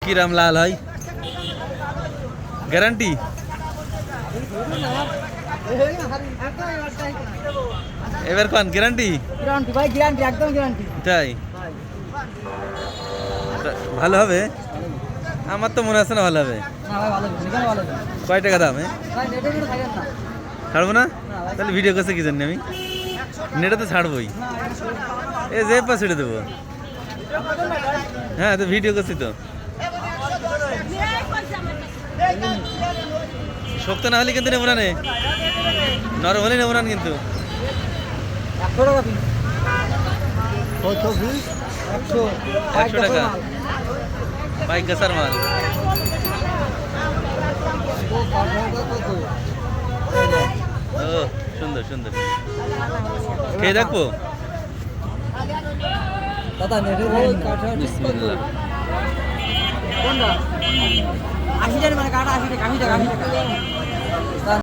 কিরাম লাল হয় গ্যারান্টি? এবার কোন গ্যারান্টি? গ্যারান্টি ভাই, গ্যারান্টি, একদম গ্যারান্টি। তাই ভালো হবে? আমার তো মনে হচ্ছে না ভালো হবে। না ভাই, ভালো হবে, এখানে ভালো হবে। কয় টাকা দাম? ভাই নেটে কিন্তু থাকেন না। ছাড়বো না? তাহলে ভিডিও করছে কি জানি আমি, নেটে তো ছাড়বোই। এ যে পা ছেড়ে দেবো। হ্যাঁ তো ভিডিও করছি তো। শক্ত না হলে কিন্তু নেবো না, নে নরম হলে নেবো না কিন্তু। 100 টাকা পিস। 100 টাকা বাইক গাছার মাল। ও সুন্দর সুন্দর, খেয়ে দেখবো। দাদা নেটে বিসমিল্লাহ। কোনটা? 80 টাকা মানে কাটা, 80 টাকা, 80 টাকা, 80 টাকা।